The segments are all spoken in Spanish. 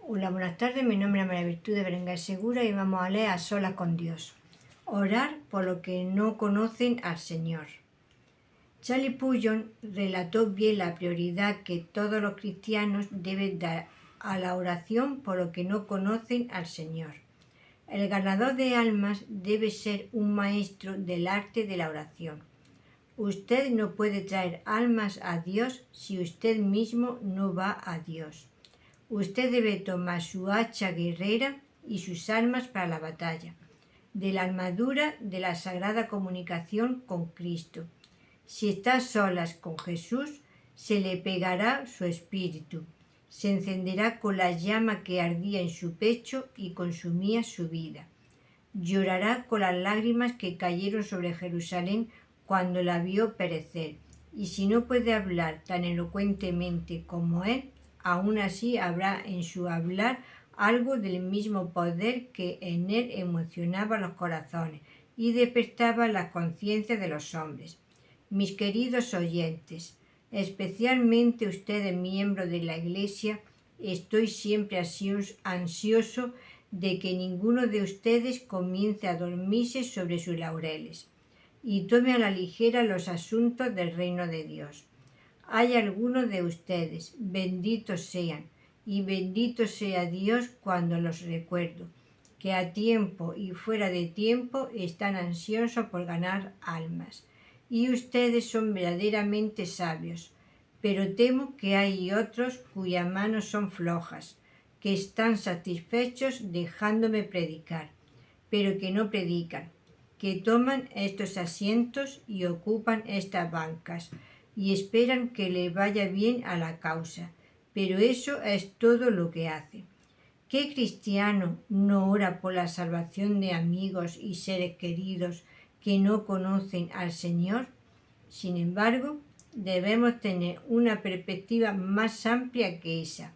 Hola, buenas tardes. Mi nombre es María Virtud de Berenguer Segura y vamos a leer A solas con Dios. Orar por los que no conocen al Señor. Charlie Puyol relató bien la prioridad que todos los cristianos deben dar a la oración por los que no conocen al Señor. El ganador de almas debe ser un maestro del arte de la oración. Usted no puede traer almas a Dios si usted mismo no va a Dios. Usted debe tomar su hacha guerrera y sus armas para la batalla, de la armadura de la sagrada comunicación con Cristo. Si está a solas con Jesús, se le pegará su espíritu, se encenderá con la llama que ardía en su pecho y consumía su vida. Llorará con las lágrimas que cayeron sobre Jerusalén cuando la vio perecer, y si no puede hablar tan elocuentemente como él, aún así habrá en su hablar algo del mismo poder que en él emocionaba los corazones y despertaba las conciencias de los hombres. Mis queridos oyentes, especialmente ustedes miembros de la Iglesia, estoy siempre ansioso de que ninguno de ustedes comience a dormirse sobre sus laureles y tome a la ligera los asuntos del reino de Dios. Hay algunos de ustedes, benditos sean, y bendito sea Dios cuando los recuerdo, que a tiempo y fuera de tiempo están ansiosos por ganar almas. Y ustedes son verdaderamente sabios, pero temo que hay otros cuyas manos son flojas, que están satisfechos dejándome predicar, pero que no predican, que toman estos asientos y ocupan estas bancas, y esperan que le vaya bien a la causa, pero eso es todo lo que hace. ¿Qué cristiano no ora por la salvación de amigos y seres queridos que no conocen al Señor? Sin embargo, debemos tener una perspectiva más amplia que esa.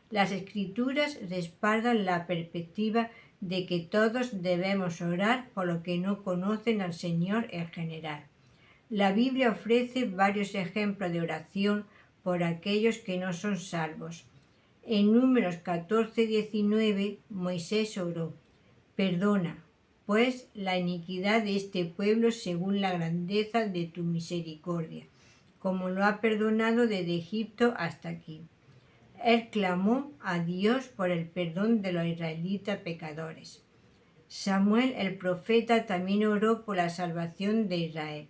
Las Escrituras respaldan la perspectiva de que todos debemos orar por los que no conocen al Señor en general. La Biblia ofrece varios ejemplos de oración por aquellos que no son salvos. En Números 14:19, Moisés oró: perdona, pues, la iniquidad de este pueblo según la grandeza de tu misericordia, como lo ha perdonado desde Egipto hasta aquí. Él clamó a Dios por el perdón de los israelitas pecadores. Samuel el profeta también oró por la salvación de Israel.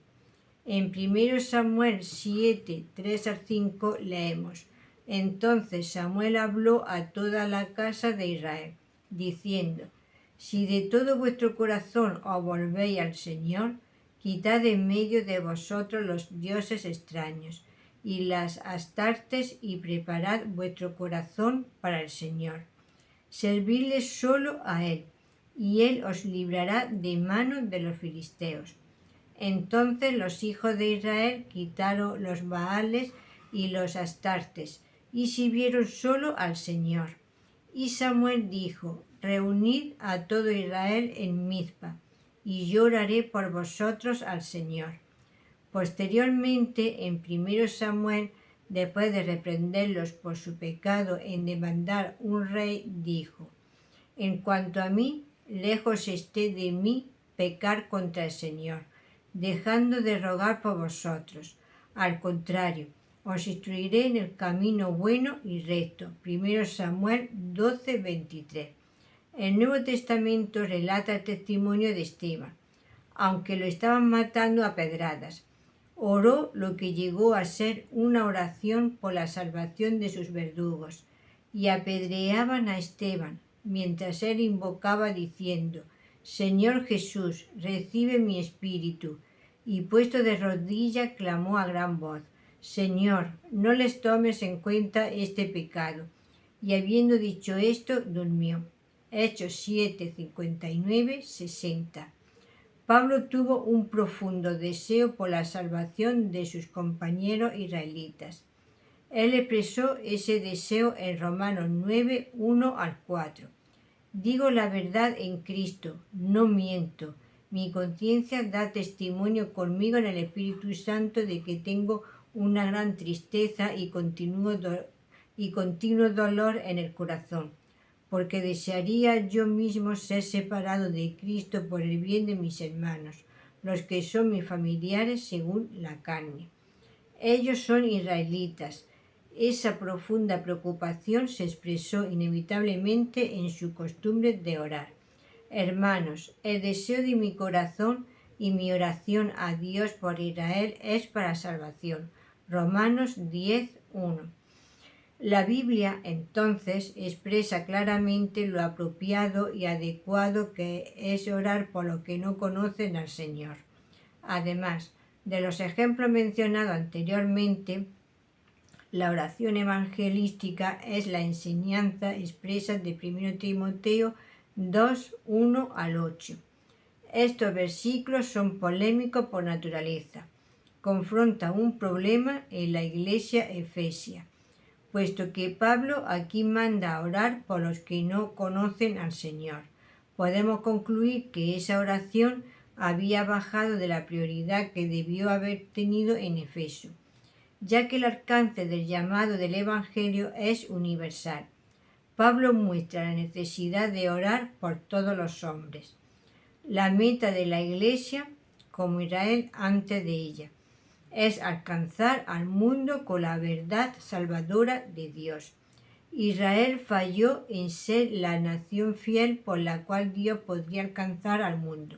En 1 Samuel 7, 3-5 leemos: Entonces Samuel habló a toda la casa de Israel, diciendo: Si de todo vuestro corazón os volvéis al Señor, quitad en medio de vosotros los dioses extraños y las astartes y preparad vuestro corazón para el Señor. Servidle solo a Él, y Él os librará de mano de los filisteos. Entonces los hijos de Israel quitaron los Baales y los astartes, y sirvieron solo al Señor. Y Samuel dijo: Reunid a todo Israel en Mizpa, y yo oraré por vosotros al Señor. Posteriormente, en 1 Samuel, después de reprenderlos por su pecado en demandar un rey, dijo: En cuanto a mí, lejos esté de mí pecar contra el Señor, dejando de rogar por vosotros. Al contrario, os instruiré en el camino bueno y recto. 1 Samuel 12:23. El Nuevo Testamento relata el testimonio de Esteban. Aunque lo estaban matando a pedradas, oró lo que llegó a ser una oración por la salvación de sus verdugos, y apedreaban a Esteban, mientras él invocaba diciendo: Señor Jesús, recibe mi espíritu. Y puesto de rodillas clamó a gran voz: Señor, no les tomes en cuenta este pecado. Y habiendo dicho esto, durmió. Hechos 7, 59, 60. Pablo tuvo un profundo deseo por la salvación de sus compañeros israelitas. Él expresó ese deseo en Romanos 9, 1-4. Digo la verdad en Cristo, no miento. Mi conciencia da testimonio conmigo en el Espíritu Santo de que tengo una gran tristeza y continuo dolor en el corazón, porque desearía yo mismo ser separado de Cristo por el bien de mis hermanos, los que son mis familiares según la carne. Ellos son israelitas. Esa profunda preocupación se expresó inevitablemente en su costumbre de orar. Hermanos, el deseo de mi corazón y mi oración a Dios por Israel es para salvación. Romanos 10:1. La Biblia, entonces, expresa claramente lo apropiado y adecuado que es orar por los que no conocen al Señor. Además de los ejemplos mencionados anteriormente, la oración evangelística es la enseñanza expresa de 1 Timoteo 2:1-8. Estos versículos son polémicos por naturaleza. Confrontan un problema en la iglesia efesia, puesto que Pablo aquí manda a orar por los que no conocen al Señor. Podemos concluir que esa oración había bajado de la prioridad que debió haber tenido en Efeso, ya que el alcance del llamado del Evangelio es universal. Pablo muestra la necesidad de orar por todos los hombres. La meta de la Iglesia, como Israel antes de ella, es alcanzar al mundo con la verdad salvadora de Dios. Israel falló en ser la nación fiel por la cual Dios podría alcanzar al mundo,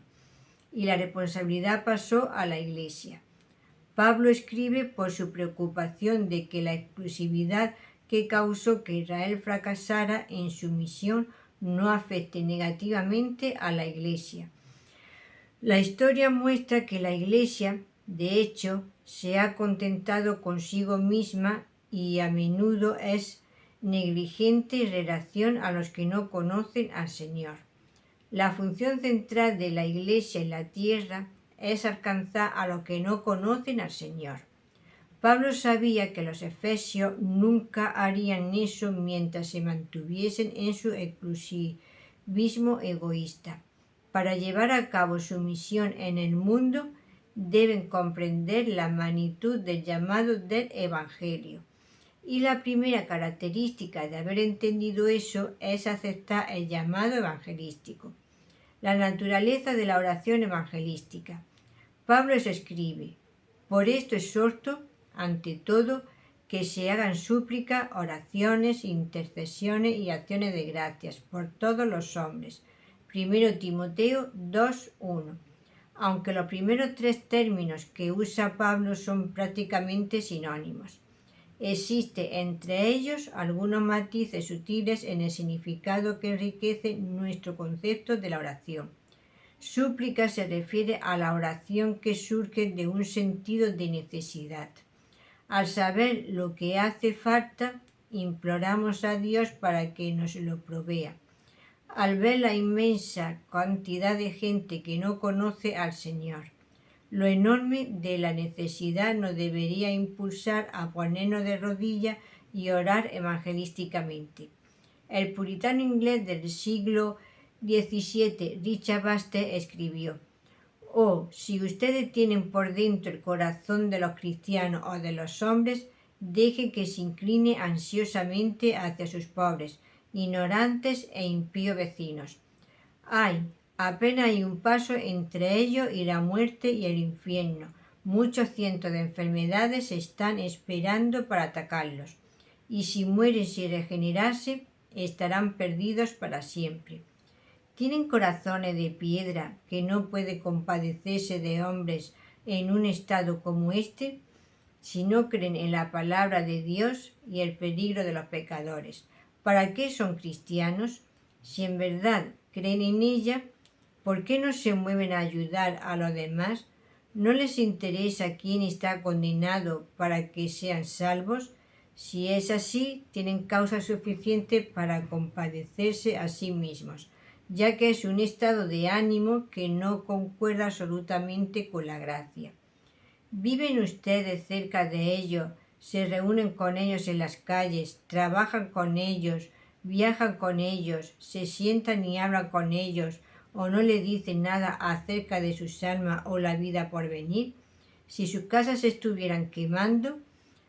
y la responsabilidad pasó a la Iglesia. Pablo escribe por su preocupación de que la exclusividad que causó que Israel fracasara en su misión no afecte negativamente a la Iglesia. La historia muestra que la Iglesia, de hecho, se ha contentado consigo misma y a menudo es negligente en relación a los que no conocen al Señor. La función central de la Iglesia en la tierra es alcanzar a los que no conocen al Señor. Pablo sabía que los efesios nunca harían eso mientras se mantuviesen en su exclusivismo egoísta. Para llevar a cabo su misión en el mundo, deben comprender la magnitud del llamado del Evangelio. Y la primera característica de haber entendido eso es aceptar el llamado evangelístico. La naturaleza de la oración evangelística. Pablo se escribe: por esto exhorto, ante todo, que se hagan súplicas, oraciones, intercesiones y acciones de gracias por todos los hombres. 1 Timoteo 2:1. Aunque los primeros tres términos que usa Pablo son prácticamente sinónimos, existe entre ellos algunos matices sutiles en el significado que enriquece nuestro concepto de la oración. Súplica se refiere a la oración que surge de un sentido de necesidad. Al saber lo que hace falta, imploramos a Dios para que nos lo provea. Al ver la inmensa cantidad de gente que no conoce al Señor, lo enorme de la necesidad nos debería impulsar a ponernos de rodillas y orar evangelísticamente. El puritano inglés del siglo XVII, Richard Baxter, escribió: «Oh, si ustedes tienen por dentro el corazón de los cristianos o de los hombres, deje que se incline ansiosamente hacia sus pobres, ignorantes e impíos vecinos. Ay, apenas hay un paso entre ellos y la muerte y el infierno. Muchos cientos de enfermedades están esperando para atacarlos, y si mueren sin regenerarse, estarán perdidos para siempre. Tienen corazones de piedra que no puede compadecerse de hombres en un estado como este, si no creen en la palabra de Dios y el peligro de los pecadores. ¿Para qué son cristianos? Si en verdad creen en ella, ¿por qué no se mueven a ayudar a los demás? ¿No les interesa quién está condenado para que sean salvos? Si es así, tienen causa suficiente para compadecerse a sí mismos, ya que es un estado de ánimo que no concuerda absolutamente con la gracia. ¿Viven ustedes cerca de ellos? ¿Se reúnen con ellos en las calles? ¿Trabajan con ellos? ¿Viajan con ellos? ¿Se sientan y hablan con ellos? ¿O no le dicen nada acerca de sus almas o la vida por venir? Si sus casas se estuvieran quemando,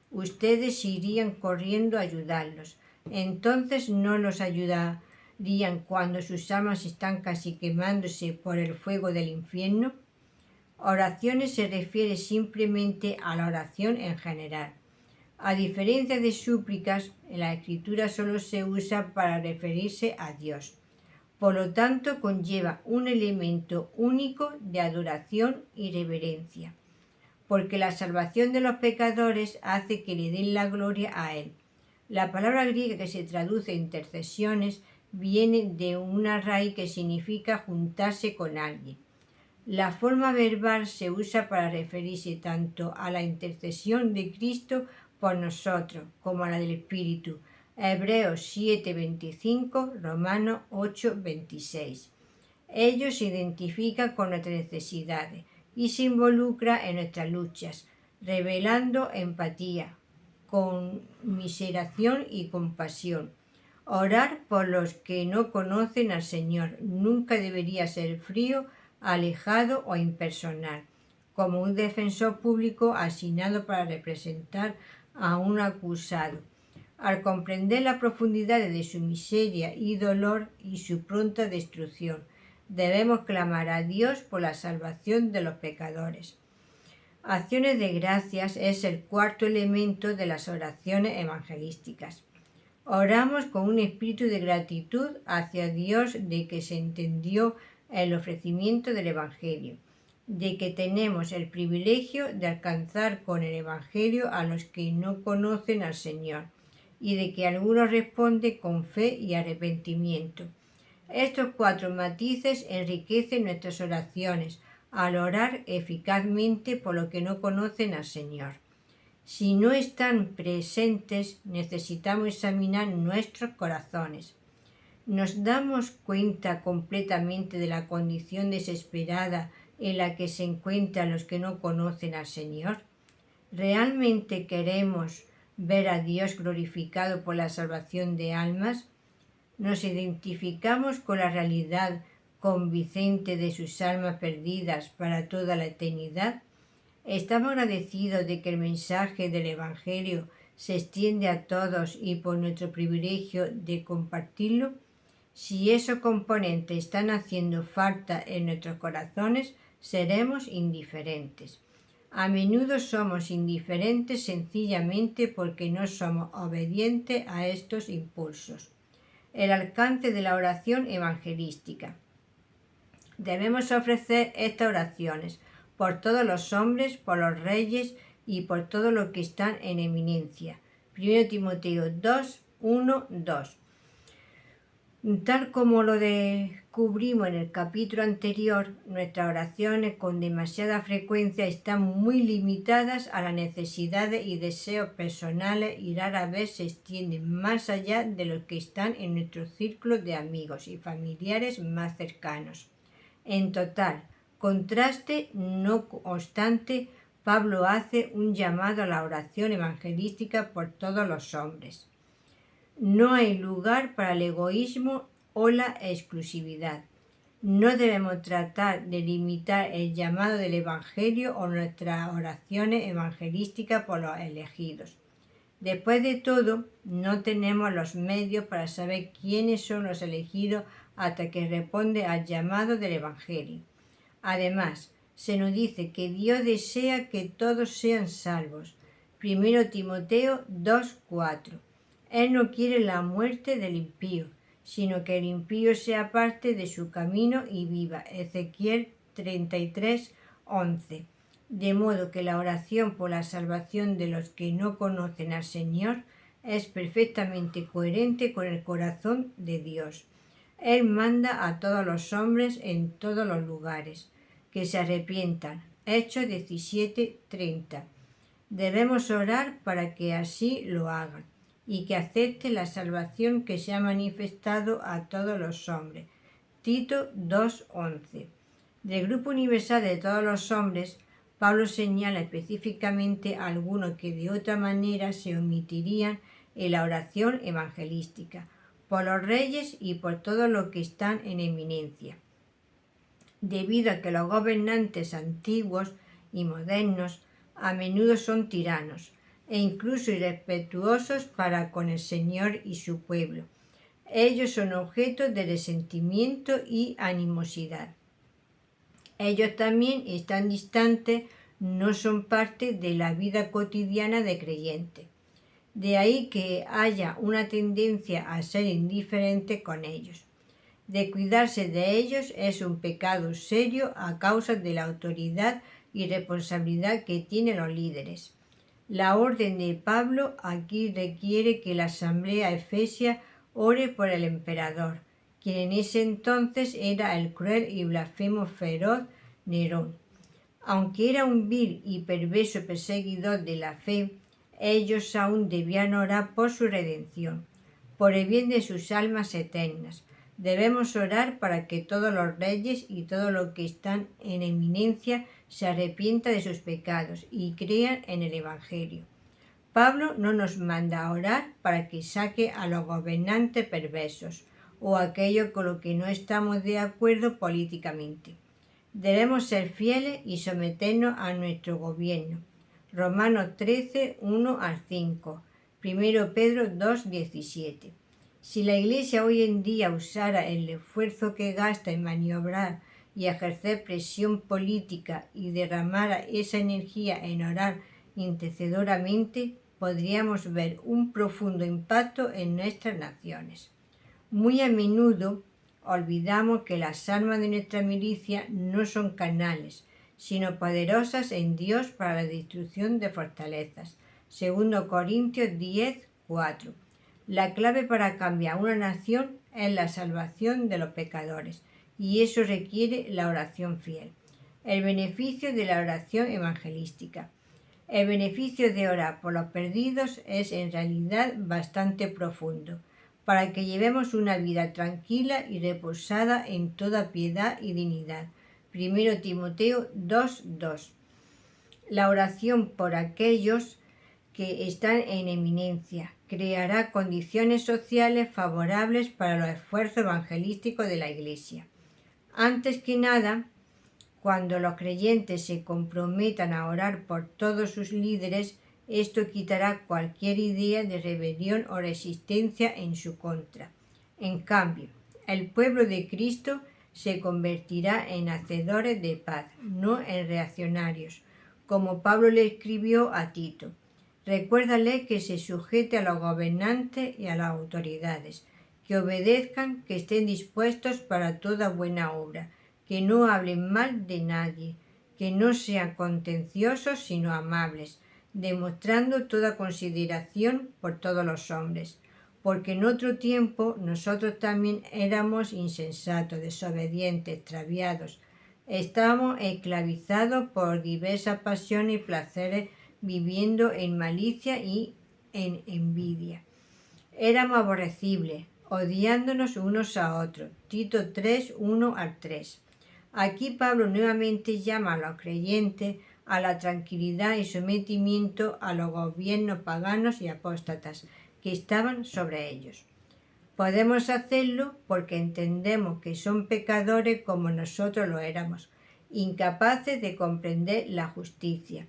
ustedes irían corriendo a ayudarlos. Entonces no los ayudarían sufrirían cuando sus almas están casi quemándose por el fuego del infierno? Oraciones se refiere simplemente a la oración en general. A diferencia de súplicas, la escritura solo se usa para referirse a Dios. Por lo tanto, conlleva un elemento único de adoración y reverencia, porque la salvación de los pecadores hace que le den la gloria a Él. La palabra griega que se traduce intercesiones viene de una raíz que significa juntarse con alguien. La forma verbal se usa para referirse tanto a la intercesión de Cristo por nosotros como a la del Espíritu. Hebreos 7:25, Romanos 8:26. Ellos se identifican con nuestras necesidades y se involucra en nuestras luchas, revelando empatía, conmiseración y compasión. Orar por los que no conocen al Señor nunca debería ser frío, alejado o impersonal, como un defensor público asignado para representar a un acusado. Al comprender la profundidad de su miseria y dolor y su pronta destrucción, debemos clamar a Dios por la salvación de los pecadores. Acciones de gracias es el cuarto elemento de las oraciones evangelísticas. Oramos con un espíritu de gratitud hacia Dios de que se entendió el ofrecimiento del Evangelio, de que tenemos el privilegio de alcanzar con el Evangelio a los que no conocen al Señor, y de que algunos responden con fe y arrepentimiento. Estos cuatro matices enriquecen nuestras oraciones al orar eficazmente por los que no conocen al Señor. Si no están presentes, necesitamos examinar nuestros corazones. ¿Nos damos cuenta completamente de la condición desesperada en la que se encuentran los que no conocen al Señor? ¿Realmente queremos ver a Dios glorificado por la salvación de almas? ¿Nos identificamos con la realidad convincente de sus almas perdidas para toda la eternidad? ¿Estamos agradecidos de que el mensaje del Evangelio se extiende a todos y por nuestro privilegio de compartirlo? Si esos componentes están haciendo falta en nuestros corazones, seremos indiferentes. A menudo somos indiferentes sencillamente porque no somos obedientes a estos impulsos. El alcance de la oración evangelística. Debemos ofrecer estas oraciones por todos los hombres, por los reyes y por todos los que están en eminencia. 1 Timoteo 2:1-2. Tal como lo descubrimos en el capítulo anterior, nuestras oraciones con demasiada frecuencia están muy limitadas a las necesidades y deseos personales y rara vez se extienden más allá de los que están en nuestro círculo de amigos y familiares más cercanos. En total contraste, no obstante, Pablo hace un llamado a la oración evangelística por todos los hombres. No hay lugar para el egoísmo o la exclusividad. No debemos tratar de limitar el llamado del Evangelio o nuestras oraciones evangelísticas por los elegidos. Después de todo, no tenemos los medios para saber quiénes son los elegidos hasta que responde al llamado del Evangelio. Además, se nos dice que Dios desea que todos sean salvos. 1 Timoteo 2:4. Él no quiere la muerte del impío, sino que el impío sea parte de su camino y viva. Ezequiel 33:11. De modo que la oración por la salvación de los que no conocen al Señor es perfectamente coherente con el corazón de Dios. Él manda a todos los hombres en todos los lugares que se arrepientan. Hechos 17:30. Debemos orar para que así lo hagan y que acepte la salvación que se ha manifestado a todos los hombres. Tito 2:11. Del grupo universal de todos los hombres, Pablo señala específicamente a algunos que de otra manera se omitirían en la oración evangelística, por los reyes y por todos los que están en eminencia. Debido a que los gobernantes antiguos y modernos a menudo son tiranos e incluso irrespetuosos para con el Señor y su pueblo. Ellos son objeto de resentimiento y animosidad. Ellos también están distantes, no son parte de la vida cotidiana de creyente. De ahí que haya una tendencia a ser indiferente con ellos. De cuidarse de ellos es un pecado serio a causa de la autoridad y responsabilidad que tienen los líderes. La orden de Pablo aquí requiere que la asamblea efesia ore por el emperador, quien en ese entonces era el cruel y blasfemo feroz Nerón. Aunque era un vil y perverso perseguidor de la fe, ellos aún debían orar por su redención, por el bien de sus almas eternas. Debemos orar para que todos los reyes y todos los que están en eminencia se arrepientan de sus pecados y crean en el Evangelio. Pablo no nos manda a orar para que saque a los gobernantes perversos o aquellos con los que no estamos de acuerdo políticamente. Debemos ser fieles y someternos a nuestro gobierno. Romanos 13, 1 al 5. 1 Pedro 2, 17. Si la Iglesia hoy en día usara el esfuerzo que gasta en maniobrar y ejercer presión política y derramara esa energía en orar intercedoramente, podríamos ver un profundo impacto en nuestras naciones. Muy a menudo olvidamos que las armas de nuestra milicia no son carnales, sino poderosas en Dios para la destrucción de fortalezas. 2 Corintios 10, 4. La clave para cambiar una nación es la salvación de los pecadores, y eso requiere la oración fiel. El beneficio de la oración evangelística. El beneficio de orar por los perdidos es en realidad bastante profundo, para que llevemos una vida tranquila y reposada en toda piedad y dignidad. 1 Timoteo 2:2. La oración por aquellos que están en eminencia creará condiciones sociales favorables para los esfuerzos evangelísticos de la Iglesia. Antes que nada, cuando los creyentes se comprometan a orar por todos sus líderes, esto quitará cualquier idea de rebelión o resistencia en su contra. En cambio, el pueblo de Cristo se convertirá en hacedores de paz, no en reaccionarios, como Pablo le escribió a Tito. Recuérdale que se sujete a los gobernantes y a las autoridades, que obedezcan, que estén dispuestos para toda buena obra, que no hablen mal de nadie, que no sean contenciosos sino amables, demostrando toda consideración por todos los hombres, porque en otro tiempo nosotros también éramos insensatos, desobedientes, extraviados, estábamos esclavizados por diversas pasiones y placeres, viviendo en malicia y en envidia. Éramos aborrecibles, odiándonos unos a otros. Tito 3, 1 al 3. Aquí Pablo nuevamente llama a los creyentes a la tranquilidad y sometimiento a los gobiernos paganos y apóstatas que estaban sobre ellos. Podemos hacerlo porque entendemos que son pecadores como nosotros lo éramos, incapaces de comprender la justicia.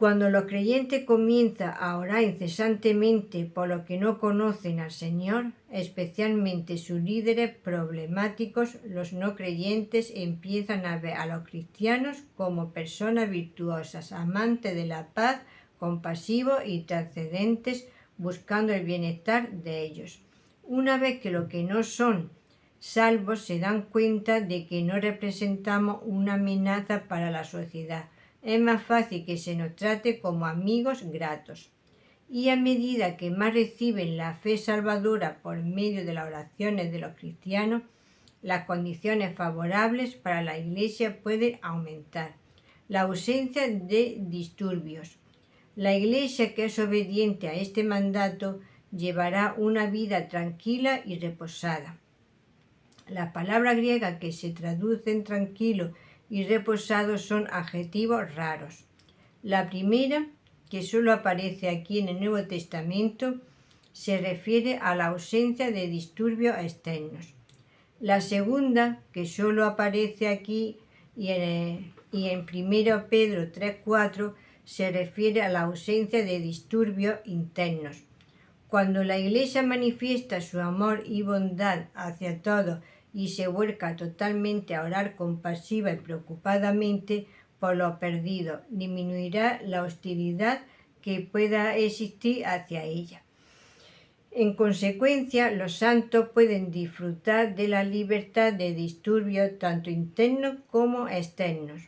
Cuando los creyentes comienzan a orar incesantemente por los que no conocen al Señor, especialmente sus líderes problemáticos, los no creyentes empiezan a ver a los cristianos como personas virtuosas, amantes de la paz, compasivos y trascendentes, buscando el bienestar de ellos. Una vez que los que no son salvos se dan cuenta de que no representamos una amenaza para la sociedad, es más fácil que se nos trate como amigos gratos. Y a medida que más reciben la fe salvadora por medio de las oraciones de los cristianos, las condiciones favorables para la Iglesia pueden aumentar. La ausencia de disturbios. La Iglesia que es obediente a este mandato llevará una vida tranquila y reposada. Las palabras griegas que se traducen tranquilo y reposado son adjetivos raros. La primera, que solo aparece aquí en el Nuevo Testamento, se refiere a la ausencia de disturbios externos. La segunda, que solo aparece aquí y en 1 Pedro 3:4, se refiere a la ausencia de disturbios internos. Cuando la Iglesia manifiesta su amor y bondad hacia todos y se vuelca totalmente a orar compasiva y preocupadamente por los perdidos, disminuirá la hostilidad que pueda existir hacia ella. En consecuencia, los santos pueden disfrutar de la libertad de disturbios tanto internos como externos.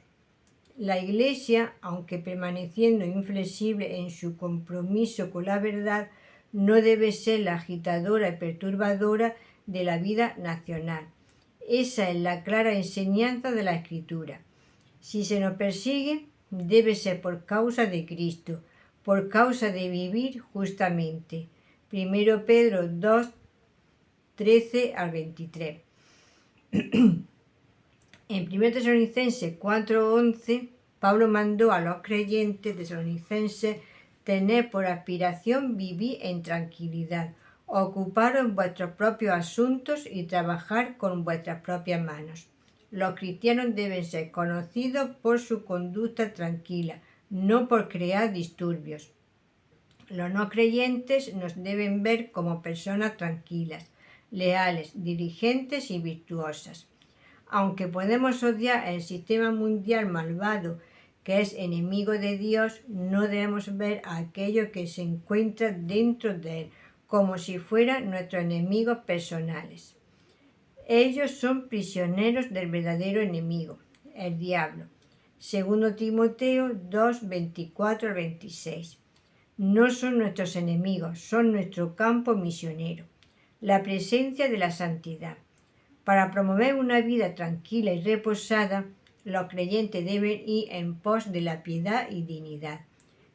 La Iglesia, aunque permaneciendo inflexible en su compromiso con la verdad, no debe ser la agitadora y perturbadora de la vida nacional. Esa es la clara enseñanza de la Escritura. Si se nos persigue, debe ser por causa de Cristo, por causa de vivir justamente. 1 Pedro 2, 13 al 23. En 1 Tesalonicenses 4:11, Pablo mandó a los creyentes tesalonicenses tener por aspiración vivir en tranquilidad, ocuparos vuestros propios asuntos y trabajar con vuestras propias manos. Los cristianos deben ser conocidos por su conducta tranquila, no por crear disturbios. Los no creyentes nos deben ver como personas tranquilas, leales, diligentes y virtuosas. Aunque podemos odiar el sistema mundial malvado que es enemigo de Dios, no debemos ver a aquellos que se encuentran dentro de él como si fueran nuestros enemigos personales. Ellos son prisioneros del verdadero enemigo, el diablo. 2 Timoteo 2, 24 al 26. No son nuestros enemigos, son nuestro campo misionero. La presencia de la santidad. Para promover una vida tranquila y reposada, los creyentes deben ir en pos de la piedad y dignidad.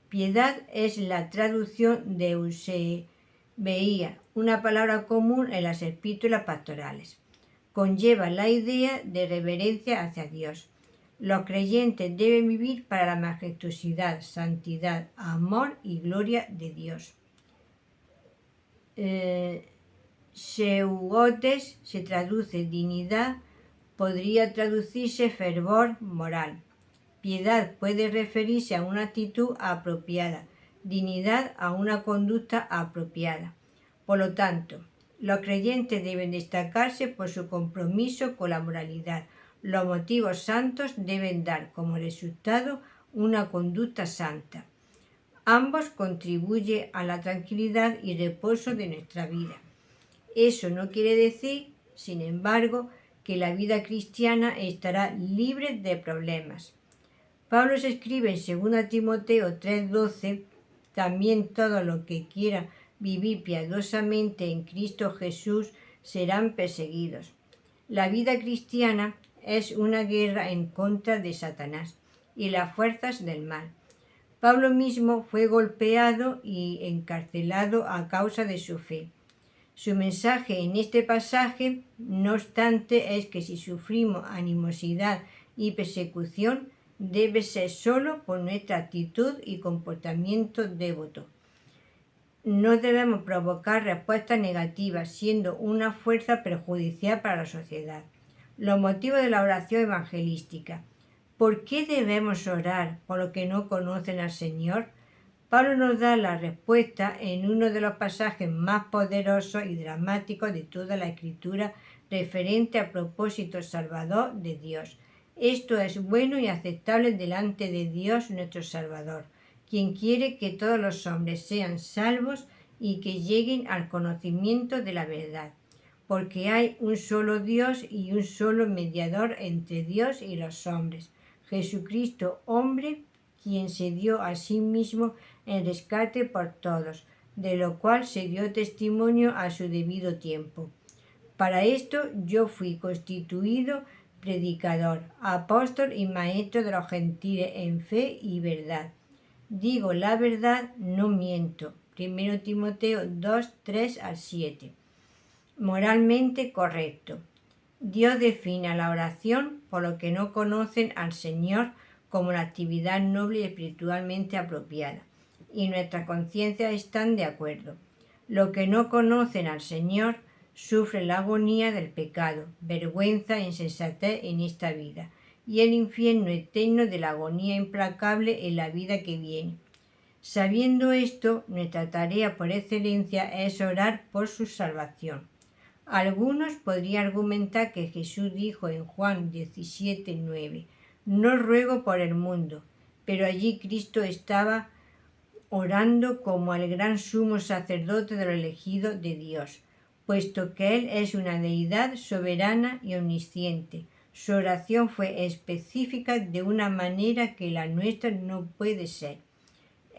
Piedad es la traducción de eusebeia, una palabra común en las epístolas pastorales. Conlleva la idea de reverencia hacia Dios. Los creyentes deben vivir para la majestuosidad, santidad, amor y gloria de Dios. Seugotes se traduce dignidad, podría traducirse fervor moral. Piedad puede referirse a una actitud apropiada, dignidad a una conducta apropiada. Por lo tanto, los creyentes deben destacarse por su compromiso con la moralidad. Los motivos santos deben dar como resultado una conducta santa. Ambos contribuyen a la tranquilidad y reposo de nuestra vida. Eso no quiere decir, sin embargo, que la vida cristiana estará libre de problemas. Pablo se escribe en 2 Timoteo 3:12, también todos los que quieran vivir piadosamente en Cristo Jesús serán perseguidos. La vida cristiana es una guerra en contra de Satanás y las fuerzas del mal. Pablo mismo fue golpeado y encarcelado a causa de su fe. Su mensaje en este pasaje, no obstante, es que si sufrimos animosidad y persecución, debe ser solo por nuestra actitud y comportamiento devoto. No debemos provocar respuestas negativas, siendo una fuerza perjudicial para la sociedad. Los motivos de la oración evangelística. ¿Por qué debemos orar por los que no conocen al Señor? Pablo nos da la respuesta en uno de los pasajes más poderosos y dramáticos de toda la Escritura referente al propósito salvador de Dios. Esto es bueno y aceptable delante de Dios nuestro Salvador, quien quiere que todos los hombres sean salvos y que lleguen al conocimiento de la verdad, porque hay un solo Dios y un solo mediador entre Dios y los hombres, Jesucristo, hombre, quien se dio a sí mismo en rescate por todos, de lo cual se dio testimonio a su debido tiempo. Para esto yo fui constituido predicador, apóstol y maestro de los gentiles en fe y verdad. Digo la verdad, no miento. 1 Timoteo 2, 3 al 7. Moralmente correcto. Dios define la oración por lo que no conocen al Señor como la actividad noble y espiritualmente apropiada, y nuestras conciencias están de acuerdo. Los que no conocen al Señor sufren la agonía del pecado, vergüenza e insensatez en esta vida, y el infierno eterno de la agonía implacable en la vida que viene. Sabiendo esto, nuestra tarea por excelencia es orar por su salvación. Algunos podrían argumentar que Jesús dijo en Juan 17:9, no ruego por el mundo, pero allí Cristo estaba orando como el gran sumo sacerdote de lo elegido de Dios, puesto que Él es una deidad soberana y omnisciente. Su oración fue específica de una manera que la nuestra no puede ser.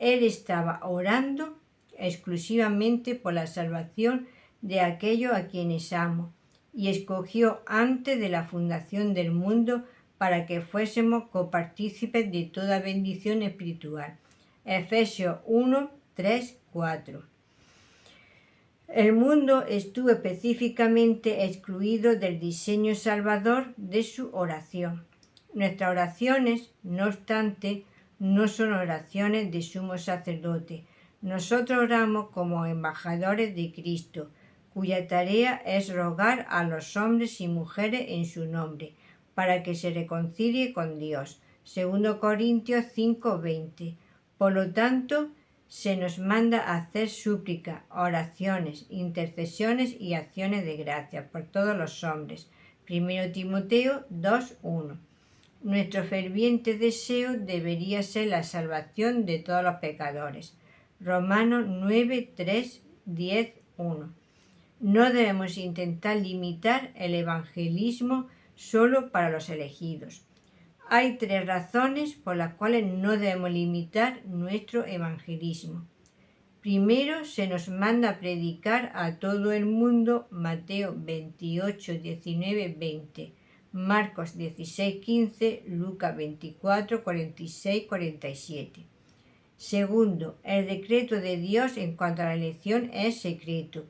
Él estaba orando exclusivamente por la salvación de aquellos a quienes amo, y escogió antes de la fundación del mundo para que fuésemos copartícipes de toda bendición espiritual. Efesios 1, 3, 4. El mundo estuvo específicamente excluido del diseño salvador de su oración. Nuestras oraciones, no obstante, no son oraciones de sumo sacerdote. Nosotros oramos como embajadores de Cristo, cuya tarea es rogar a los hombres y mujeres en su nombre, para que se reconcilie con Dios. 2 Corintios 5:20. Por lo tanto, se nos manda a hacer súplicas, oraciones, intercesiones y acciones de gracias por todos los hombres. 1 Timoteo 2:1. Nuestro ferviente deseo debería ser la salvación de todos los pecadores. Romanos 9:3, 10, 1. No debemos intentar limitar el evangelismo solo para los elegidos. Hay 3 razones por las cuales no debemos limitar nuestro evangelismo. Primero, se nos manda a predicar a todo el mundo, Mateo 28, 19, 20, Marcos 16, 15, Lucas 24, 46, 47. Segundo, el decreto de Dios en cuanto a la elección es secreto.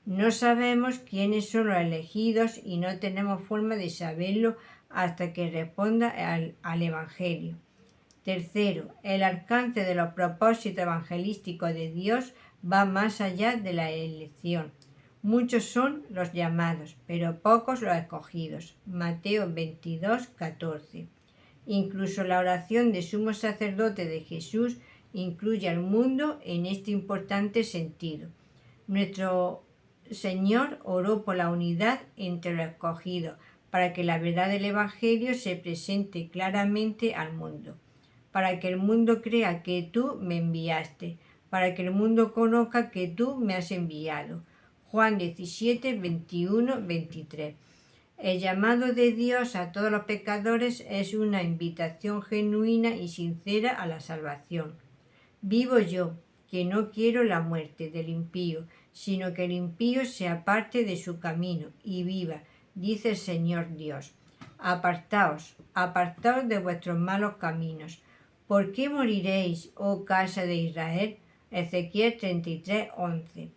No sabemos quiénes son los elegidos y no tenemos forma de saberlo hasta que responda al Evangelio. Tercero, el alcance de los propósitos evangelísticos de Dios va más allá de la elección. Muchos son los llamados, pero pocos los escogidos. Mateo 22, 14. Incluso la oración de sumo sacerdote de Jesús incluye al mundo en este importante sentido. Nuestro Señor oró por la unidad entre los escogidos, para que la verdad del Evangelio se presente claramente al mundo, para que el mundo crea que tú me enviaste, para que el mundo conozca que tú me has enviado. Juan 17, 21, 23. El llamado de Dios a todos los pecadores es una invitación genuina y sincera a la salvación. Vivo yo, que no quiero la muerte del impío, sino que el impío se aparte de su camino y viva, dice el Señor Dios. Apartaos, apartaos de vuestros malos caminos. ¿Por qué moriréis, oh casa de Israel? Ezequiel 33, 11.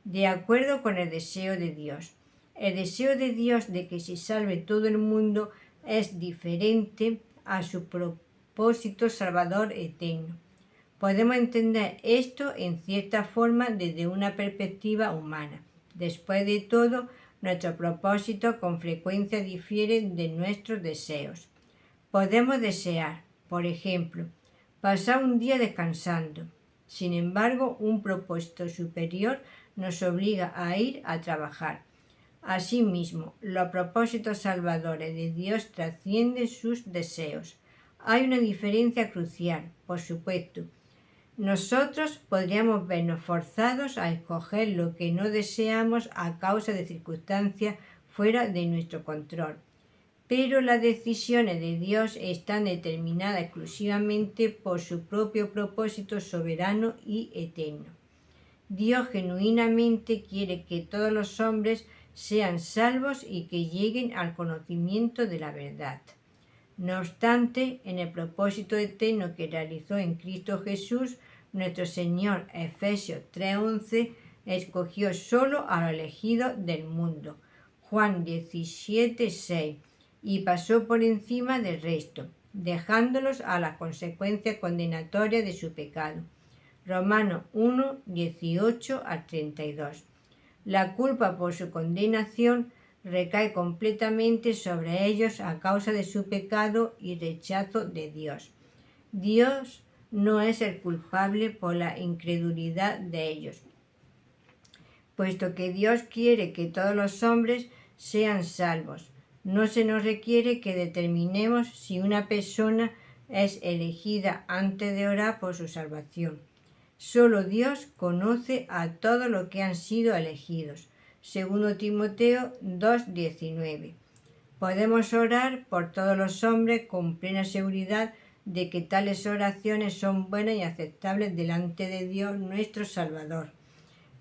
De acuerdo con el deseo de Dios. El deseo de Dios de que se salve todo el mundo es diferente a su propósito salvador eterno. Podemos entender esto en cierta forma desde una perspectiva humana. Después de todo, nuestro propósito con frecuencia difiere de nuestros deseos. Podemos desear, por ejemplo, pasar un día descansando. Sin embargo, un propósito superior nos obliga a ir a trabajar. Asimismo, los propósitos salvadores de Dios trascienden sus deseos. Hay una diferencia crucial, por supuesto. Nosotros podríamos vernos forzados a escoger lo que no deseamos a causa de circunstancias fuera de nuestro control. Pero las decisiones de Dios están determinadas exclusivamente por su propio propósito soberano y eterno. Dios genuinamente quiere que todos los hombres sean salvos y que lleguen al conocimiento de la verdad. No obstante, en el propósito eterno que realizó en Cristo Jesús, nuestro Señor, Efesios 3:11, escogió solo a los elegidos del mundo, Juan 17:6, y pasó por encima del resto, dejándolos a las consecuencias condenatorias de su pecado. Romanos 1:18-32. La culpa por su condenación recae completamente sobre ellos a causa de su pecado y rechazo de Dios. Dios no es el culpable por la incredulidad de ellos, puesto que Dios quiere que todos los hombres sean salvos. No se nos requiere que determinemos si una persona es elegida antes de orar por su salvación. Solo Dios conoce a todos los que han sido elegidos. 2 Timoteo 2:19. Podemos orar por todos los hombres con plena seguridad de que tales oraciones son buenas y aceptables delante de Dios nuestro Salvador.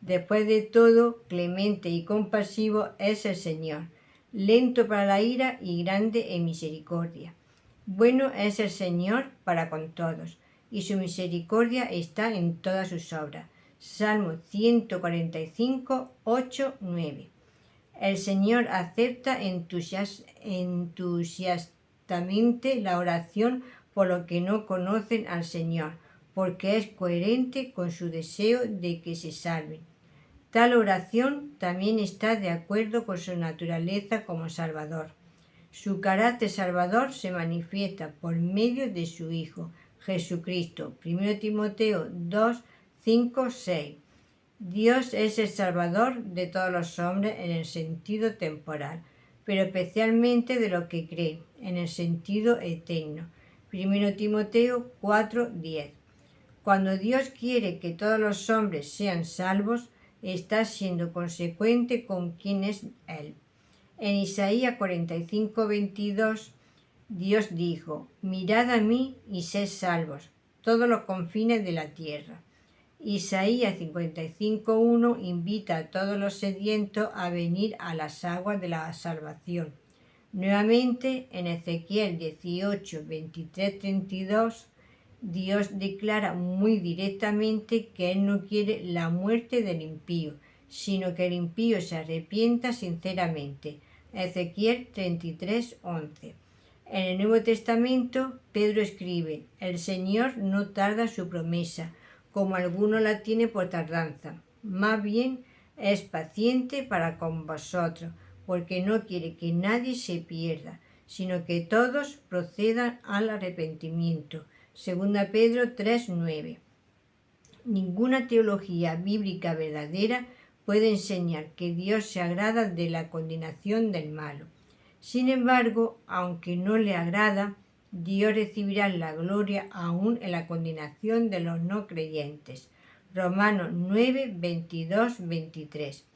Después de todo, clemente y compasivo es el Señor, lento para la ira y grande en misericordia. Bueno es el Señor para con todos, y su misericordia está en todas sus obras. Salmo 145, 8, 9. El Señor acepta entusiastamente la oración por los que no conocen al Señor, porque es coherente con su deseo de que se salven. Tal oración también está de acuerdo con su naturaleza como Salvador. Su carácter salvador se manifiesta por medio de su Hijo, Jesucristo. 1 Timoteo 2, 5, 6. Dios es el Salvador de todos los hombres en el sentido temporal, pero especialmente de los que creen, en el sentido eterno. 1 Timoteo 4, 10. Cuando Dios quiere que todos los hombres sean salvos, está siendo consecuente con quién es Él. En Isaías 45, 22, Dios dijo: «Mirad a mí y sed salvos, todos los confines de la tierra». Isaías 55, 1 invita a todos los sedientos a venir a las aguas de la salvación. Nuevamente, en Ezequiel 18, 23, 32, Dios declara muy directamente que Él no quiere la muerte del impío, sino que el impío se arrepienta sinceramente. Ezequiel 33, 11. En el Nuevo Testamento, Pedro escribe: «El Señor no tarda su promesa, como alguno la tiene por tardanza. Más bien es paciente para con vosotros, porque no quiere que nadie se pierda, sino que todos procedan al arrepentimiento». 2 Pedro 3:9. Ninguna teología bíblica verdadera puede enseñar que Dios se agrada de la condenación del malo. Sin embargo, aunque no le agrada, Dios recibirá la gloria aún en la condenación de los no creyentes. Romanos 9, 22, 23.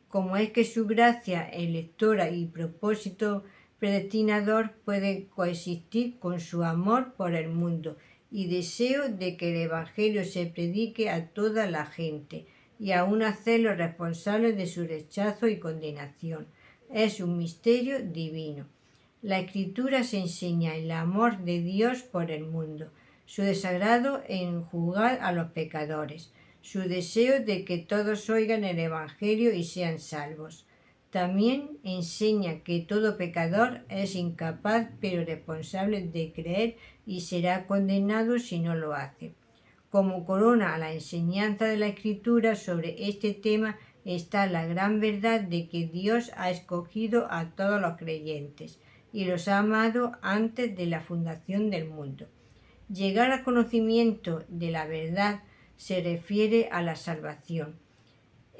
Como es que su gracia electora y propósito predestinador pueden coexistir con su amor por el mundo y deseo de que el Evangelio se predique a toda la gente y aún hacerlos responsables de su rechazo y condenación. Es un misterio divino. La Escritura se enseña el amor de Dios por el mundo, su desagrado en juzgar a los pecadores, su deseo de que todos oigan el Evangelio y sean salvos. También enseña que todo pecador es incapaz pero responsable de creer y será condenado si no lo hace. Como corona a la enseñanza de la Escritura sobre este tema está la gran verdad de que Dios ha escogido a todos los creyentes y los ha amado antes de la fundación del mundo. Llegar al conocimiento de la verdad se refiere a la salvación.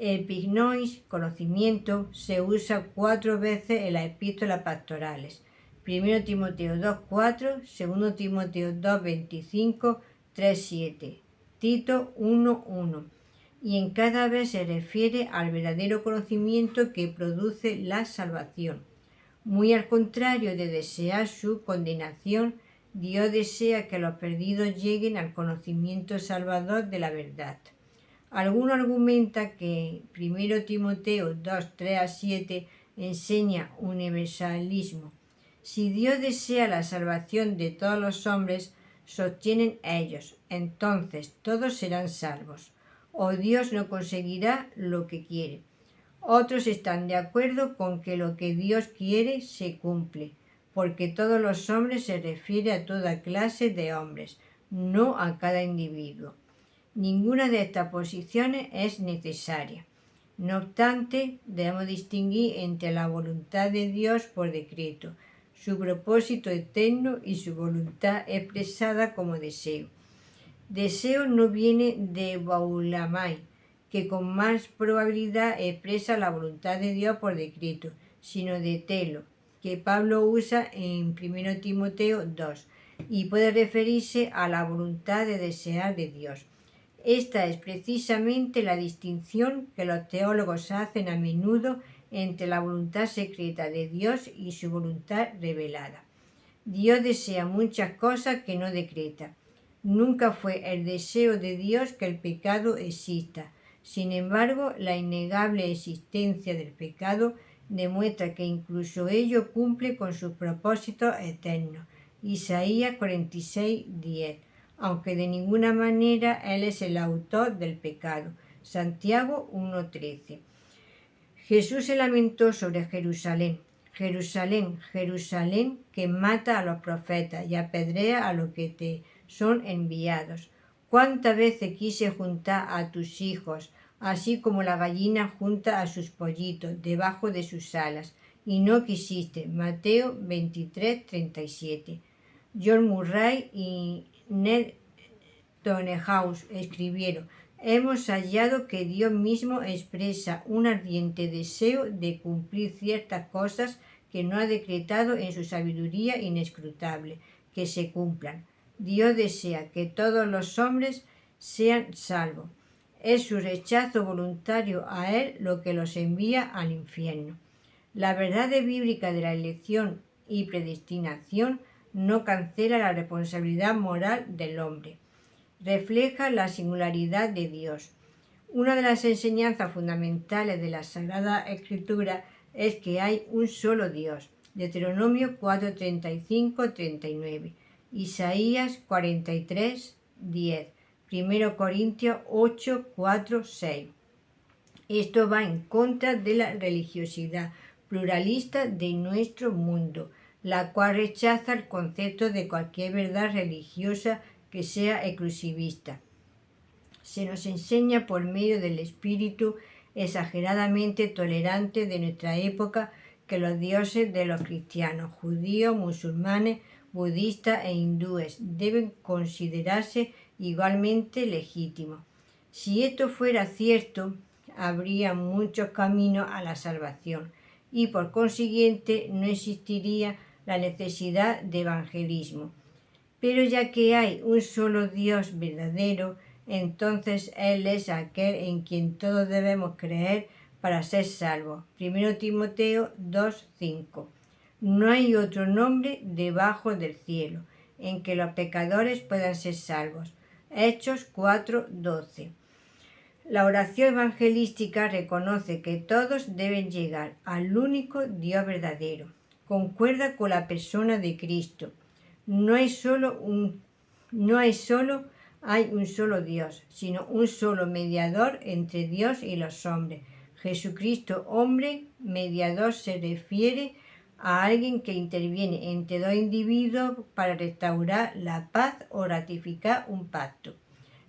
Epignois, conocimiento, se usa 4 veces en las epístolas pastorales. 1 Timoteo 2:4, 2 Timoteo 2:25, 3:7, Tito 1:1. Y en cada vez se refiere al verdadero conocimiento que produce la salvación. Muy al contrario de desear su condenación, Dios desea que los perdidos lleguen al conocimiento salvador de la verdad. Alguno argumenta que 1 Timoteo 2, 3-7 enseña universalismo. Si Dios desea la salvación de todos los hombres, sostienen ellos, entonces todos serán salvos, o Dios no conseguirá lo que quiere. Otros están de acuerdo con que lo que Dios quiere se cumple, porque todos los hombres se refiere a toda clase de hombres, no a cada individuo. Ninguna de estas posiciones es necesaria. No obstante, debemos distinguir entre la voluntad de Dios por decreto, su propósito eterno y su voluntad expresada como deseo. Deseo no viene de baulamai, que con más probabilidad expresa la voluntad de Dios por decreto, sino de telo, que Pablo usa en 1 Timoteo 2, y puede referirse a la voluntad de desear de Dios. Esta es precisamente la distinción que los teólogos hacen a menudo entre la voluntad secreta de Dios y su voluntad revelada. Dios desea muchas cosas que no decreta. Nunca fue el deseo de Dios que el pecado exista. Sin embargo, la innegable existencia del pecado demuestra que incluso ello cumple con sus propósitos eternos. Isaías 46:10. Aunque de ninguna manera Él es el autor del pecado. Santiago 1:13. Jesús se lamentó sobre Jerusalén. Jerusalén, Jerusalén, que mata a los profetas y apedrea a los que te son enviados. ¿Cuántas veces quise juntar a tus hijos, así como la gallina junta a sus pollitos debajo de sus alas, y no quisiste? Mateo 23:37. John Murray y Ned Tonnehaus escribieron: hemos hallado que Dios mismo expresa un ardiente deseo de cumplir ciertas cosas que no ha decretado en su sabiduría inescrutable que se cumplan. Dios desea que todos los hombres sean salvos. Es su rechazo voluntario a Él lo que los envía al infierno. La verdad bíblica de la elección y predestinación no cancela la responsabilidad moral del hombre. Refleja la singularidad de Dios. Una de las enseñanzas fundamentales de la Sagrada Escritura es que hay un solo Dios. Deuteronomio 4:35-39, Isaías 43:10, 1 Corintios 8:4-6. Esto va en contra de la religiosidad pluralista de nuestro mundo, la cual rechaza el concepto de cualquier verdad religiosa que sea exclusivista. Se nos enseña por medio del espíritu exageradamente tolerante de nuestra época que los dioses de los cristianos, judíos, musulmanes, budistas e hindúes deben considerarse igualmente legítimos. Si esto fuera cierto, habría muchos caminos a la salvación y por consiguiente no existiría la necesidad de evangelismo. Pero ya que hay un solo Dios verdadero, entonces Él es aquel en quien todos debemos creer para ser salvos. 1 Timoteo 2:5. No hay otro nombre debajo del cielo en que los pecadores puedan ser salvos. Hechos 4:12. La oración evangelística reconoce que todos deben llegar al único Dios verdadero. Concuerda con la persona de Cristo. Hay un solo Dios, sino un solo mediador entre Dios y los hombres. Jesucristo, hombre, mediador, se refiere a alguien que interviene entre dos individuos para restaurar la paz o ratificar un pacto.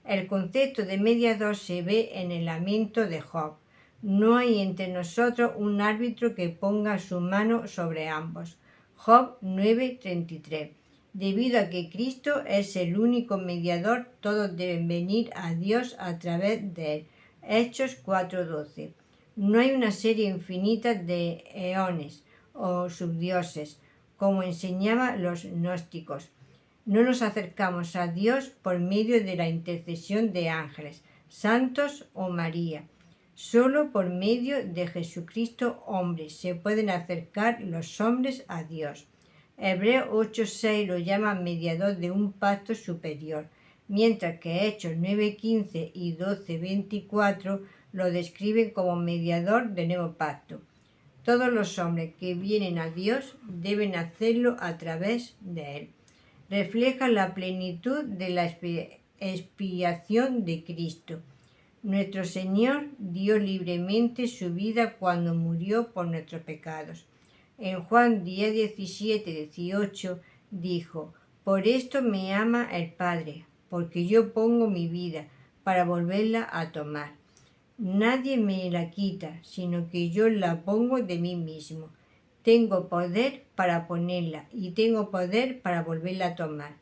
El concepto de mediador se ve en el lamento de Job. No hay entre nosotros un árbitro que ponga su mano sobre ambos. Job 9:33. Debido a que Cristo es el único mediador, todos deben venir a Dios a través de Él. Hechos 4:12. No hay una serie infinita de eones o subdioses, como enseñaban los gnósticos. No nos acercamos a Dios por medio de la intercesión de ángeles, santos o María. Solo por medio de Jesucristo hombre se pueden acercar los hombres a Dios. Hebreos 8:6 lo llama mediador de un pacto superior, mientras que Hechos 9:15 y 12:24 lo describen como mediador del nuevo pacto. Todos los hombres que vienen a Dios deben hacerlo a través de Él. Refleja la plenitud de la expiación de Cristo. Nuestro Señor dio libremente su vida cuando murió por nuestros pecados. En Juan 10:17-18 dijo: por esto me ama el Padre, porque yo pongo mi vida para volverla a tomar. Nadie me la quita, sino que yo la pongo de mí mismo. Tengo poder para ponerla y tengo poder para volverla a tomar.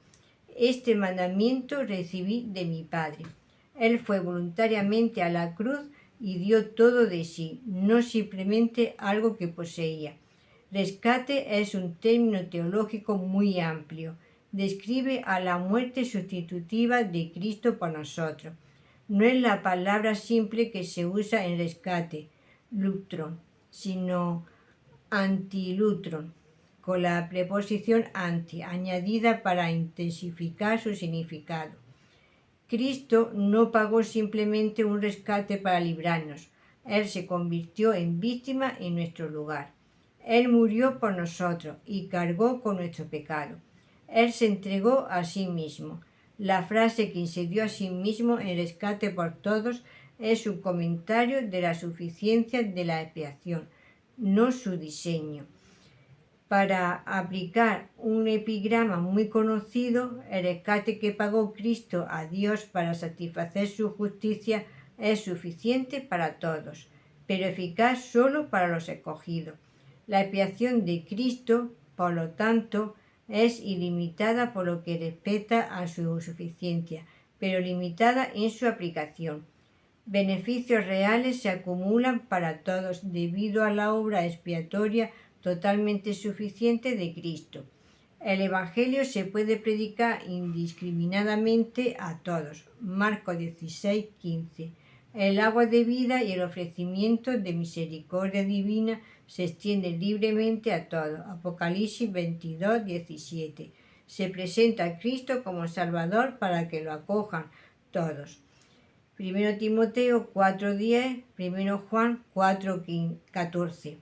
Este mandamiento recibí de mi Padre. Él fue voluntariamente a la cruz y dio todo de sí, no simplemente algo que poseía. Rescate es un término teológico muy amplio. Describe a la muerte sustitutiva de Cristo por nosotros. No es la palabra simple que se usa en rescate, lutron, sino antilutron, con la preposición anti, añadida para intensificar su significado. Cristo no pagó simplemente un rescate para librarnos. Él se convirtió en víctima en nuestro lugar. Él murió por nosotros y cargó con nuestro pecado. Él se entregó a sí mismo. La frase que se dio a sí mismo en rescate por todos es un comentario de la suficiencia de la expiación, no su diseño. Para aplicar un epigrama muy conocido, el rescate que pagó Cristo a Dios para satisfacer su justicia es suficiente para todos, pero eficaz solo para los escogidos. La expiación de Cristo, por lo tanto, es ilimitada por lo que respecta a su suficiencia, pero limitada en su aplicación. Beneficios reales se acumulan para todos debido a la obra expiatoria totalmente suficiente de Cristo. El Evangelio se puede predicar indiscriminadamente a todos. Marcos 16:15. El agua de vida y el ofrecimiento de misericordia divina se extiende libremente a todos. Apocalipsis 22:17. Se presenta a Cristo como Salvador para que lo acojan todos. 1 Timoteo 4:10, 1 Juan 4:14.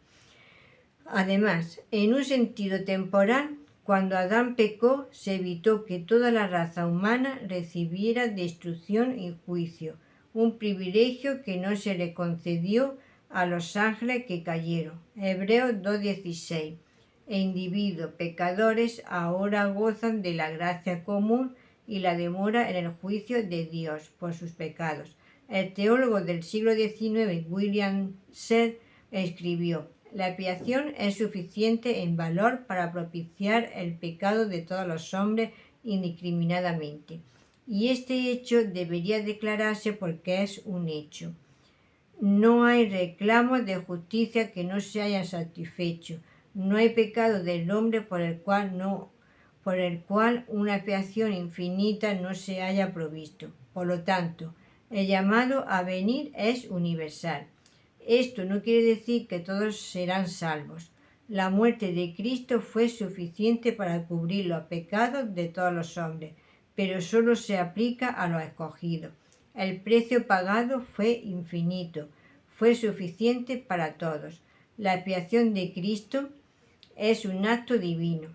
Además, en un sentido temporal, cuando Adán pecó, se evitó que toda la raza humana recibiera destrucción y juicio, un privilegio que no se le concedió a los ángeles que cayeron. Hebreos 2:16. E individuos pecadores ahora gozan de la gracia común y la demora en el juicio de Dios por sus pecados. El teólogo del siglo XIX, William Seth, escribió: la expiación es suficiente en valor para propiciar el pecado de todos los hombres indiscriminadamente. Y este hecho debería declararse porque es un hecho. No hay reclamo de justicia que no se haya satisfecho. No hay pecado del hombre por el cual una expiación infinita no se haya provisto. Por lo tanto, el llamado a venir es universal. Esto no quiere decir que todos serán salvos. La muerte de Cristo fue suficiente para cubrir los pecados de todos los hombres, pero solo se aplica a los escogidos. El precio pagado fue infinito, fue suficiente para todos. La expiación de Cristo es un acto divino.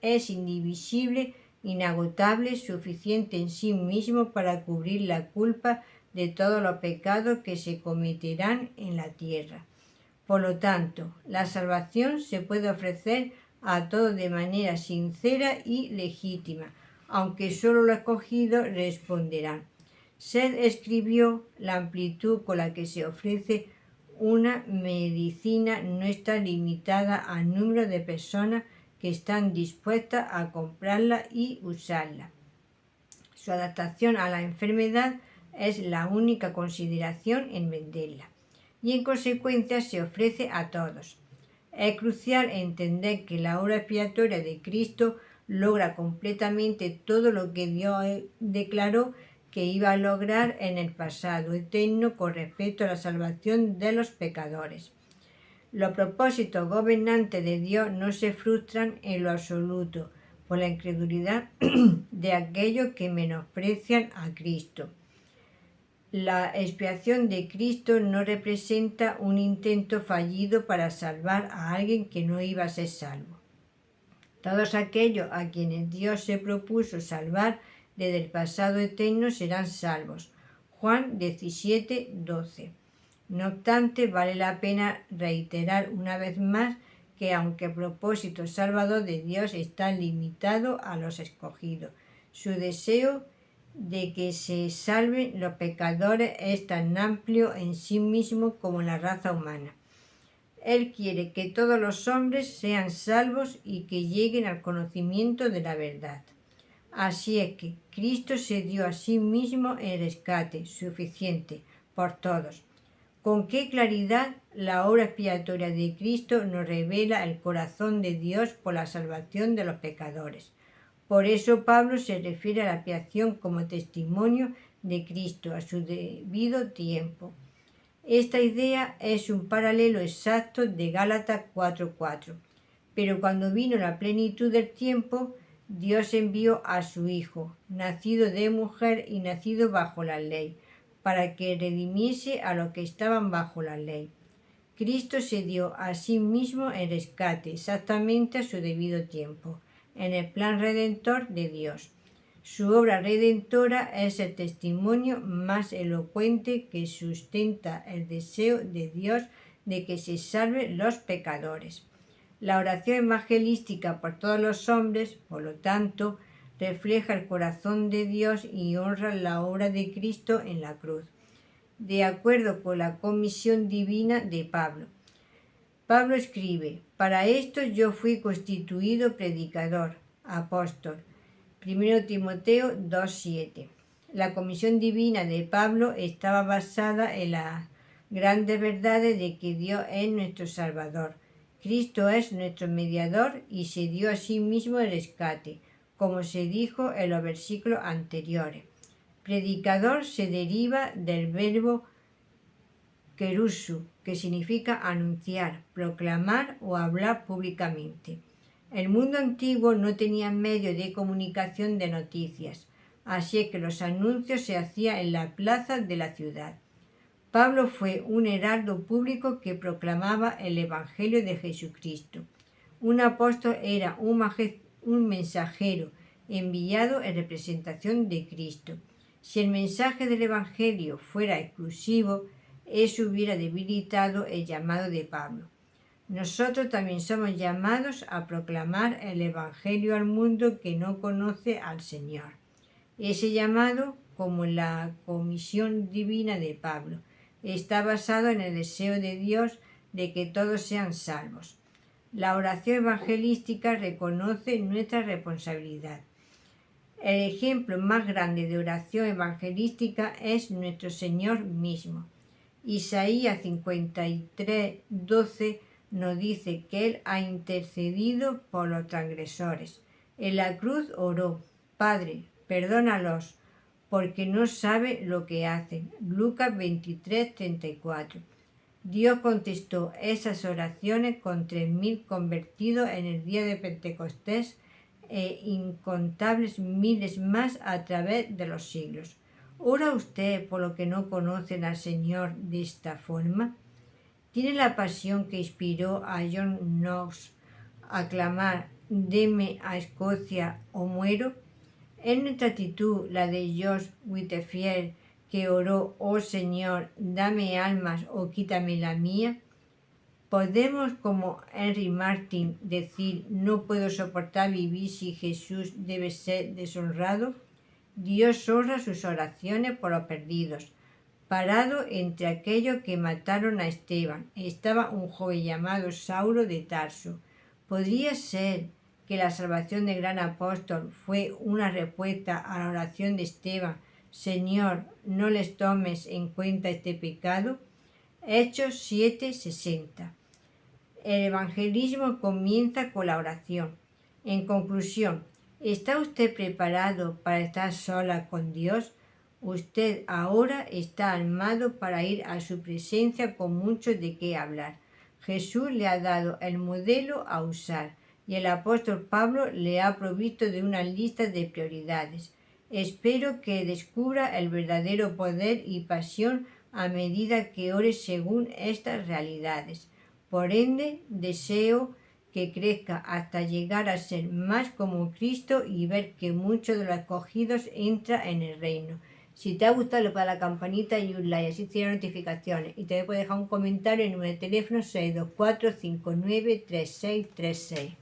Es indivisible, inagotable, suficiente en sí mismo para cubrir la culpa de todos los pecados que se cometerán en la tierra. Por lo tanto, la salvación se puede ofrecer a todos de manera sincera y legítima, aunque solo los escogidos responderán. Seth escribió: la amplitud con la que se ofrece una medicina no está limitada al número de personas que están dispuestas a comprarla y usarla. Su adaptación a la enfermedad es la única consideración en venderla, y en consecuencia se ofrece a todos. Es crucial entender que la obra expiatoria de Cristo logra completamente todo lo que Dios declaró que iba a lograr en el pasado eterno con respecto a la salvación de los pecadores. Los propósitos gobernantes de Dios no se frustran en lo absoluto por la incredulidad de aquellos que menosprecian a Cristo. La expiación de Cristo no representa un intento fallido para salvar a alguien que no iba a ser salvo. Todos aquellos a quienes Dios se propuso salvar desde el pasado eterno serán salvos. Juan 17:12. No obstante, vale la pena reiterar una vez más que aunque el propósito salvador de Dios está limitado a los escogidos, su deseo de que se salven los pecadores es tan amplio en sí mismo como la raza humana. Él quiere que todos los hombres sean salvos y que lleguen al conocimiento de la verdad. Así es que Cristo se dio a sí mismo en rescate suficiente por todos. Con qué claridad la obra expiatoria de Cristo nos revela el corazón de Dios por la salvación de los pecadores. Por eso Pablo se refiere a la expiación como testimonio de Cristo a su debido tiempo. Esta idea es un paralelo exacto de Gálatas 4:4. Pero cuando vino la plenitud del tiempo, Dios envió a su Hijo, nacido de mujer y nacido bajo la ley, para que redimiese a los que estaban bajo la ley. Cristo se dio a sí mismo en rescate exactamente a su debido tiempo, en el plan redentor de Dios. Su obra redentora es el testimonio más elocuente que sustenta el deseo de Dios de que se salven los pecadores. La oración evangelística por todos los hombres, por lo tanto, refleja el corazón de Dios y honra la obra de Cristo en la cruz, de acuerdo con la comisión divina de Pablo. Pablo escribe: para esto yo fui constituido predicador, apóstol. 1 Timoteo 2:7. La comisión divina de Pablo estaba basada en las grandes verdades de que Dios es nuestro Salvador. Cristo es nuestro mediador y se dio a sí mismo el rescate, como se dijo en los versículos anteriores. Predicador se deriva del verbo kerusu, que significa anunciar, proclamar o hablar públicamente. El mundo antiguo no tenía medio de comunicación de noticias, así es que los anuncios se hacían en la plaza de la ciudad. Pablo fue un heraldo público que proclamaba el Evangelio de Jesucristo. Un apóstol era un mensajero enviado en representación de Cristo. Si el mensaje del Evangelio fuera exclusivo, eso hubiera debilitado el llamado de Pablo. Nosotros también somos llamados a proclamar el Evangelio al mundo que no conoce al Señor. Ese llamado, como la comisión divina de Pablo, está basado en el deseo de Dios de que todos sean salvos. La oración evangelística reconoce nuestra responsabilidad. El ejemplo más grande de oración evangelística es nuestro Señor mismo. Isaías 53:12 nos dice que Él ha intercedido por los transgresores. En la cruz oró: Padre, perdónalos, porque no saben lo que hacen. Lucas 23:34. Dios contestó esas oraciones con 3.000 convertidos en el día de Pentecostés e incontables miles más a través de los siglos. ¿Ora usted por lo que no conocen al Señor de esta forma? ¿Tiene la pasión que inspiró a John Knox a clamar: «Deme a Escocia o muero»? ¿Es nuestra actitud la de George Whitefield, que oró: «Oh Señor, dame almas o quítame la mía»? ¿Podemos, como Henry Martyn, decir: «No puedo soportar vivir si Jesús debe ser deshonrado»? Dios honra sus oraciones por los perdidos. Parado entre aquellos que mataron a Esteban, estaba un joven llamado Saulo de Tarso. ¿Podría ser que la salvación del gran apóstol fue una respuesta a la oración de Esteban: «Señor, no les tomes en cuenta este pecado»? Hechos 7:60. El evangelismo comienza con la oración. En conclusión, ¿está usted preparado para estar sola con Dios? Usted ahora está armado para ir a su presencia con mucho de qué hablar. Jesús le ha dado el modelo a usar y el apóstol Pablo le ha provisto de una lista de prioridades. Espero que descubra el verdadero poder y pasión a medida que ore según estas realidades. Por ende, deseo que crezca hasta llegar a ser más como Cristo y ver que muchos de los escogidos entran en el reino. Si te ha gustado, le pones la campanita y un like, así te llegan notificaciones. Y te puedes dejar un comentario en el número de teléfono 624-593636.